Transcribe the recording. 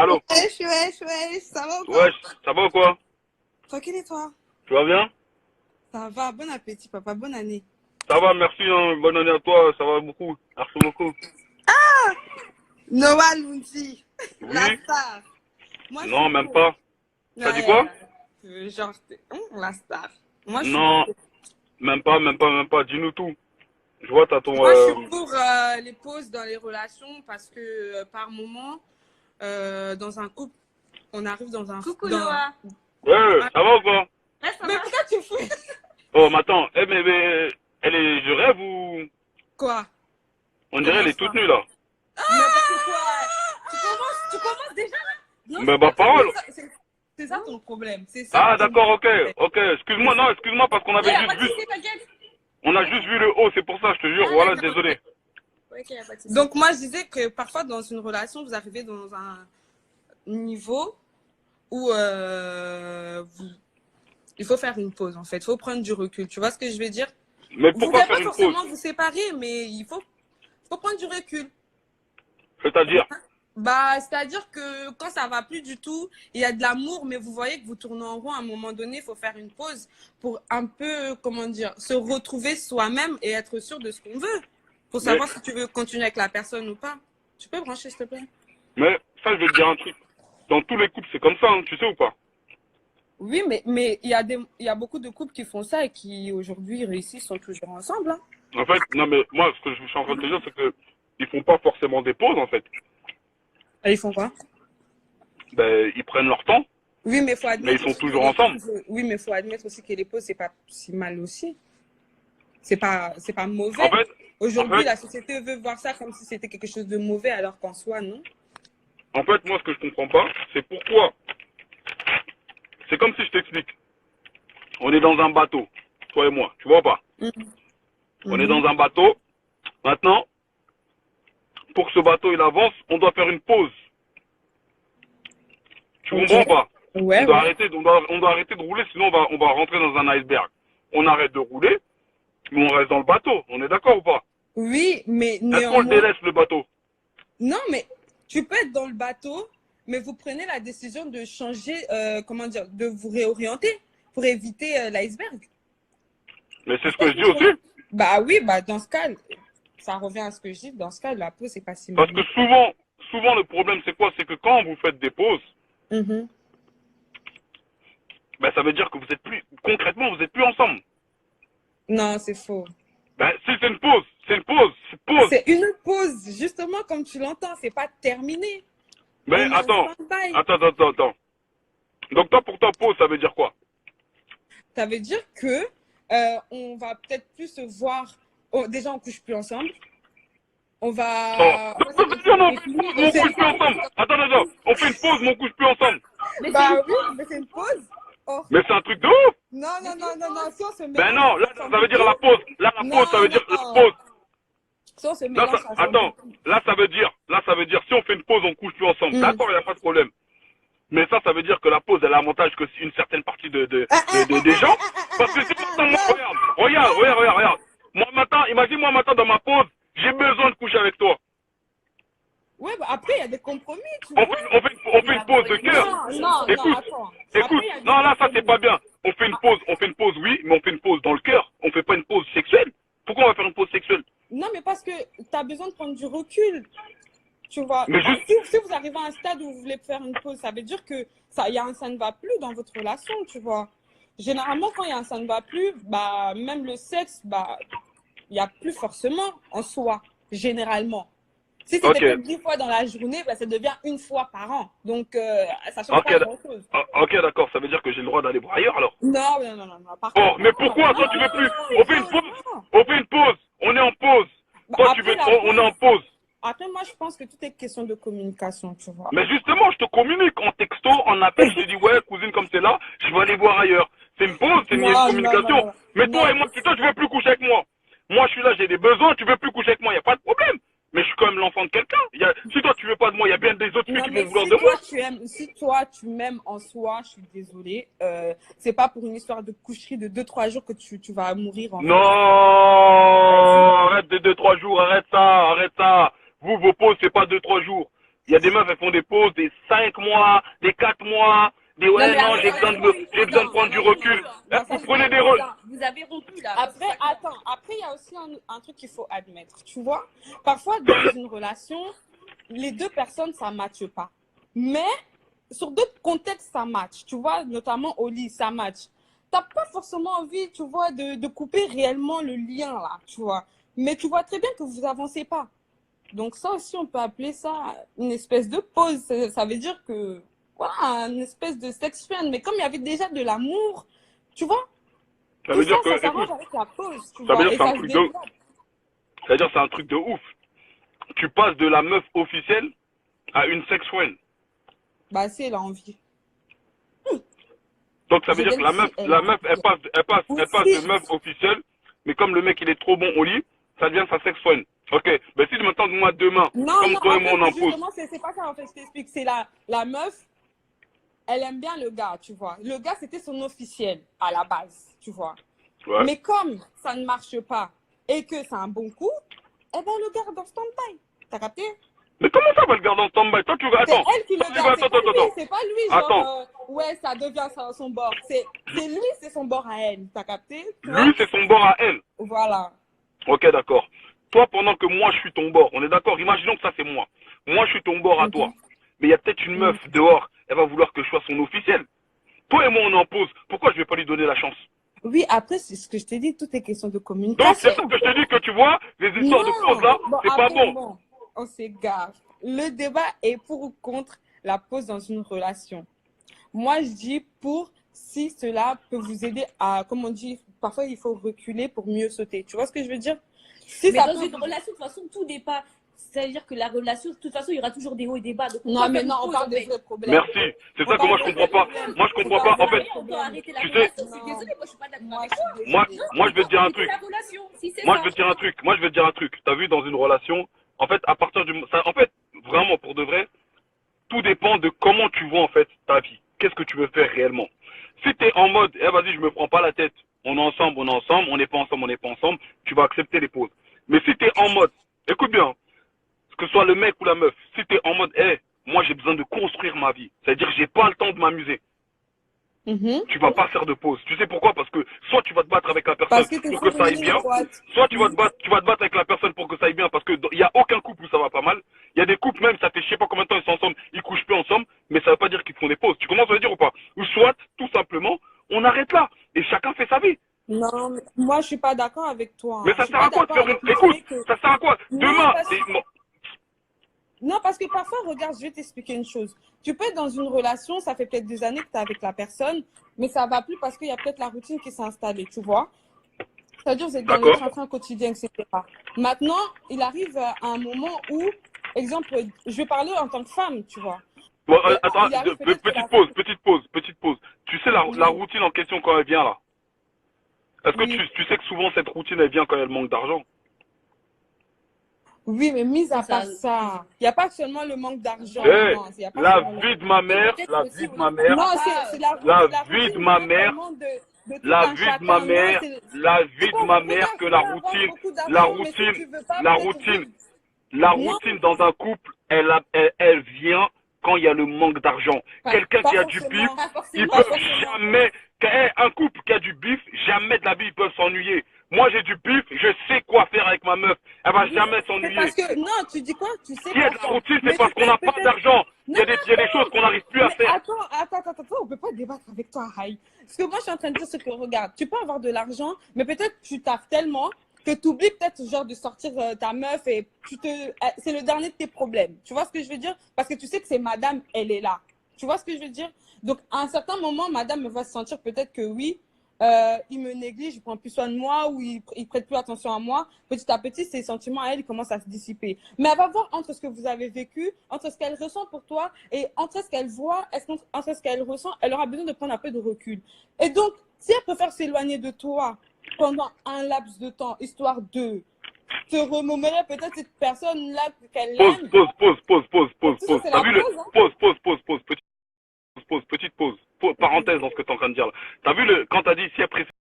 Allô? Wesh, ça va ou quoi? Ouais, ça va ou quoi? Tranquille et toi? Tu vas bien? Ça va, bon appétit papa, bonne année. Ça va, merci, hein. Bonne année à toi, ça va beaucoup. Merci beaucoup. Noah Lundi, la Oui? star. Moi je suis Non, même pour. pas. T'as dit quoi? Genre, la star. Moi je suis Non, pour. même pas, même pas, même pas. Dis-nous tout. Je vois, t'as ton... Moi je suis pour les pauses dans les relations parce que par moment, dans un couple, on arrive dans un. Coucou Dans... Noah. Ouais, ça va ou quoi? Ouais, ça Mais va. pourquoi tu fous? Oh, mais attends, mais, elle est... Je rêve ou... Quoi? On dirait Comment elle est ça? toute nue, là. N'importe quoi. Tu commences déjà là? Non, Mais ma parole. c'est ça ton problème. C'est ça Ah, ton d'accord, ok, problème. ok. Excuse-moi, non, excuse-moi, parce qu'on avait Y'a juste pas de vu... soucis, t'inquiète. On a juste vu le haut, c'est pour ça, je te jure. Ah, Voilà, d'accord. désolé. Ok, y'a pas de soucis. Donc, moi, je disais que parfois, dans une relation, vous arrivez dans un niveau où il faut faire une pause, en fait. Il faut prendre du recul. Tu vois ce que je veux dire? Mais Vous ne pourquoi devez faire pas une pause? forcément vous séparer, mais faut prendre du recul. C'est-à-dire... Bah, c'est-à-dire que quand ça va plus du tout, il y a de l'amour, mais vous voyez que vous tournez en rond, à un moment donné, il faut faire une pause pour un peu, comment dire, se retrouver soi-même et être sûr de ce qu'on veut. Pour savoir si tu veux continuer avec la personne ou pas. Tu peux brancher, s'il te plaît? Mais ça, je vais te dire un truc. Dans tous les couples, c'est comme ça, hein, tu sais ou pas? Oui, mais il y a beaucoup de couples qui font ça et qui aujourd'hui réussissent, sont toujours ensemble. Hein. En fait, non, mais moi, ce que je suis en train de te dire, c'est que ils font pas forcément des pauses, en fait. Et ils font quoi? Ben, ils prennent leur temps, Oui, mais faut mais ils admettre sont aussi que toujours les ensemble. pauses, oui, mais faut admettre aussi que les pauses, c'est pas si mal aussi. C'est pas En mauvais. fait, en Aujourd'hui, fait, la société veut voir ça comme si c'était quelque chose de mauvais, alors qu'en soi, non. en fait, moi, ce que je comprends pas, c'est pourquoi. C'est comme si je t'explique. On est dans un bateau, toi et moi, tu vois pas? On est Mhm. dans un bateau. Maintenant, pour que ce bateau il avance, on doit faire une pause. Tu Ok. comprends pas? Ouais, ouais. On doit arrêter de rouler, sinon on va rentrer dans un iceberg. On arrête de rouler, mais on reste dans le bateau. On est d'accord ou pas? Oui, mais Est-ce qu'on le néanmoins, délaisse le bateau? non, mais tu peux être dans le bateau, mais vous prenez la décision de changer, comment dire, de vous réorienter pour éviter l'iceberg. Mais c'est C'est ce ça que je que dis je comprends. aussi. Bah oui, bah dans ce cas, ça revient à ce que je dis. Dans ce cas, la pause, c'est pas si mal. Parce que souvent le problème c'est quoi? C'est que quand vous faites des pauses, Mhm. ben ça veut dire que vous êtes plus, concrètement, vous êtes plus ensemble. Non, c'est faux. Ben si c'est une pause, c'est une pause, c'est pause. C'est une pause, justement, comme tu l'entends, c'est pas terminé. Mais On est en attends, stand-by. attends. Donc toi pour toi pause, ça veut dire quoi? Ça veut dire que on va peut-être plus se voir. Oh, déjà, on couche plus ensemble. On Oh. va. Donc ça veut dire non, on fait une pause, mais on couche plus ensemble. Attends, on fait une pause, mais on couche plus ensemble. Mais c'est Bah une oui, pause. mais c'est une pause. Oh. Mais c'est un truc de ouf. Non, non, non, non, non. Si on se Ben mélange, non, là ça ça ressemble veut dire plus. la pause. Là la pause, ça Non, veut dire la non. pause. Si on se Là, mélange, ça ressemble attends, plus. là ça veut dire si on fait une pause, on couche plus ensemble. Hmm. D'accord, il n'y a pas de problème. Mais ça veut dire que la pause, elle a l'avantage que si une certaine partie des gens. Parce que c'est pourtant, moi, Non. regarde. Moi, matin, imagine-moi, matin, dans ma pause, j'ai besoin de coucher avec toi. Ouais, bah après, il y a des compromis, tu vois. On fait une pause de cœur. Non, non, non, Écoute, attends. Après, écoute. il y a des Non, là, ça, c'est compromis. pas bien. On fait une pause, oui, mais on fait une pause dans le cœur. On fait pas une pause sexuelle. Pourquoi on va faire une pause sexuelle? Non, mais parce que tu as besoin de prendre du recul. Tu vois, Mais juste, si vous arrivez à un stade où vous voulez faire une pause, ça veut dire que ça ne va plus dans votre relation, tu vois. Généralement, quand il y a un ça ne va plus, bah, même le sexe, bah, il n'y a plus forcément en soi, généralement. Si c'était ok, que 10 fois dans la journée, bah, ça devient une fois par an. Donc, ça ne change ok, pas grand-chose. ok, d'accord. Ça veut dire que j'ai le droit d'aller voir ailleurs, alors. Non, non, non, non, non. Par Oh, contre, mais non, pourquoi? non, Toi, tu veux plus? non, On fait une pause. non. On fait une pause. On est en pause. Bah, Toi, tu après veux, la on est en pause, pause. après, moi, je pense que tout est question de communication, tu vois. Mais justement, je te communique en texto, en appel, je te dis, ouais, cousine, comme c'est là, je vais aller voir ailleurs. C'est une pause, il y a une Non, non, non, communication. non. Mais toi Non, et moi, toi, tu veux plus coucher avec moi. Moi, je suis là, j'ai des besoins, tu veux plus coucher avec moi, il n'y a pas de problème. Mais je suis quand même l'enfant de quelqu'un. Si toi, tu veux pas de moi, il y a bien des autres filles non, qui mais vont vouloir de moi. si toi tu m'aimes en soi, je suis désolée. C'est pas pour une histoire de coucherie de 2-3 jours que tu vas mourir en Non, fait. Vas-y. arrête de 2, 3 jours, arrête ça. Vous, vos pauses, c'est pas 2, 3 jours. Il y a des meufs, elles font des pauses, des 5 mois, des 4 mois, des ouais, non, j'ai besoin de prendre du recul. Vous prenez des rôles. Vous avez rompu là. Après, attends, après, il y a aussi un truc qu'il faut admettre, tu vois. Parfois, dans une relation, les deux personnes, ça ne matche pas. Mais sur d'autres contextes, ça match, tu vois, notamment au lit, ça match. Tu n'as pas forcément envie, tu vois, de couper réellement le lien, là, tu vois. Mais tu vois très bien que vous avancez pas. Donc ça aussi, on peut appeler ça une espèce de pause. Ça veut dire que, voilà, une espèce de sex friend. Mais comme il y avait déjà de l'amour, tu vois, Ça veut dire que, ça s'arrange avec la pause, tu ça vois. veut dire Et que c'est un ça se truc de, développe. ça veut dire que c'est un truc de ouf. Tu passes de la meuf officielle à une sex friend. Bah, si elle a envie. Donc ça veut J'ai dire que bien dit, la meuf, elle passe Oui, de meuf officielle, mais comme le mec il est trop bon au lit, ça devient sa sex friend. Ok, ben si maintenant moi demain, Non, comme non, toi et en moi on en fait, pose. justement, c'est pas ça, en fait, je t'explique. C'est la meuf, elle aime bien le gars, tu vois. Le gars, c'était son officiel à la base, tu vois. Ouais. Mais comme ça ne marche pas et que c'est un bon coup, eh ben, le garde en stand-by. T'as capté? Mais comment ça va le garder en stand-by? Toi tu vas, C'est attends. elle qui le Toi, tu vas, garde, attends. c'est pas lui, genre, Attends. ouais, ça devient son bord. C'est lui, c'est son bord à elle, t'as capté? Tu vois? Lui c'est son bord à elle. Voilà. Ok, d'accord. Toi, pendant que moi je suis ton bord, on est d'accord? Imaginons que ça c'est moi. Moi je suis ton bord à toi. Mais il y a peut-être une meuf dehors, elle va vouloir que je sois son officiel. Toi et moi on en pose. Pourquoi je vais pas lui donner la chance? Oui, après, c'est ce que je t'ai dit, tout est question de Donc communication. c'est ça que je te dis que tu vois, les histoires de pause là, Bon, c'est pas après, bon. on s'égare. Le débat est pour ou contre la pause dans une relation. Moi, je dis pour si cela peut vous aider à, comme on dit, parfois il faut reculer pour mieux sauter. Tu vois ce que je veux dire? Si Mais ça dans peut... une relation, de toute façon, tout n'est pas. C'est-à-dire que la relation, de toute façon, il y aura toujours des hauts et des bas. Donc, Non, mais non, on parle des vrais problèmes. Merci. C'est ça que moi je comprends pas. Moi je comprends pas. En fait, On doit arrêter la tu sais, relation. Je suis désolée, moi je suis pas d'accord avec toi. moi je vais te dire un truc. La relation, si c'est Moi ça. je vais te dire un truc. Moi je vais te dire un truc. T'as vu dans une relation, en fait, à partir du, en fait, vraiment pour de vrai, tout dépend de comment tu vois en fait ta vie. Qu'est-ce que tu veux faire réellement? Si t'es en mode, eh vas-y, je me prends pas la tête. On est ensemble, on est ensemble. On n'est pas ensemble, on n'est pas ensemble. Tu vas accepter les pauses. Mais si t'es en mode, écoute bien, que ce soit le mec ou la meuf, si t'es en mode, moi j'ai besoin de construire ma vie. C'est-à-dire j'ai pas le temps de m'amuser. Tu vas pas faire de pause. Tu sais pourquoi? Parce que soit tu vas te battre avec la personne pour que ça aille bien, soit tu vas te battre avec la personne pour que ça aille bien, parce que il y a aucun couple où ça va pas mal. Il y a des couples même, ça fait je sais pas combien de temps ils sont ensemble, ils couchent plus ensemble, mais ça veut pas dire qu'ils font des pauses. Tu commences à le dire ou pas? Ou soit, tout simplement, on arrête là et chacun fait sa vie. Non, mais moi je suis pas d'accord avec toi. Mais ça sert à quoi de faire une... Écoute, ça sert à quoi? Demain, non, parce que parfois, regarde, je vais t'expliquer une chose. Tu peux être dans une relation, ça fait peut-être des années que tu es avec la personne, mais ça va plus parce qu'il y a peut-être la routine qui s'est installée, tu vois. C'est-à-dire, vous êtes dans le train-train quotidien, etc. Maintenant, il arrive à un moment où, exemple, je vais parler en tant que femme, tu vois. Bon, attends, petite pause. Tu sais la routine en question quand elle vient là? Est-ce que tu sais que souvent cette routine elle vient quand elle manque d'argent? Oui, mais mis à part ça, il n'y a pas seulement le manque d'argent. La vie de ma mère, Non, c'est la vie de ma mère, la vie de ma mère, la vie de ma mère, que la routine dans un couple, elle vient quand il y a le manque d'argent. Quelqu'un qui a du bif, il peut jamais, un couple qui a du bif, jamais de la vie ils peuvent s'ennuyer. Moi j'ai du bif, je sais quoi faire avec ma meuf. Elle va jamais s'ennuyer. Parce que, non, tu dis quoi? Tu sais s'il y a de la routine, c'est parce qu'on n'a pas d'argent. Il y a des choses qu'on n'arrive plus à faire. Attends, on peut pas débattre avec toi, Haï. Parce que moi, je suis en train de dire ce que, regarde, tu peux avoir de l'argent, mais peut-être tu taffes tellement que tu oublies peut-être genre de sortir ta meuf et c'est le dernier de tes problèmes. Tu vois ce que je veux dire? Parce que tu sais que c'est madame, elle est là. Tu vois ce que je veux dire? Donc, à un certain moment, madame va se sentir peut-être que oui, il me néglige, il prend plus soin de moi ou il prête plus attention à moi. Petit à petit, ses sentiments à elle, ils commencent à se dissiper. Mais elle va voir entre ce que vous avez vécu, entre ce qu'elle ressent pour toi et entre ce qu'elle voit, entre ce qu'elle ressent, elle aura besoin de prendre un peu de recul. Et donc, si elle préfère s'éloigner de toi pendant un laps de temps, histoire de te remémorer peut-être cette personne-là qu'elle aime. Pause. T'as vu le... Pause. Petite pause. Parenthèse dans ce que tu es en train de dire là. T'as vu quand t'as dit si elle préfère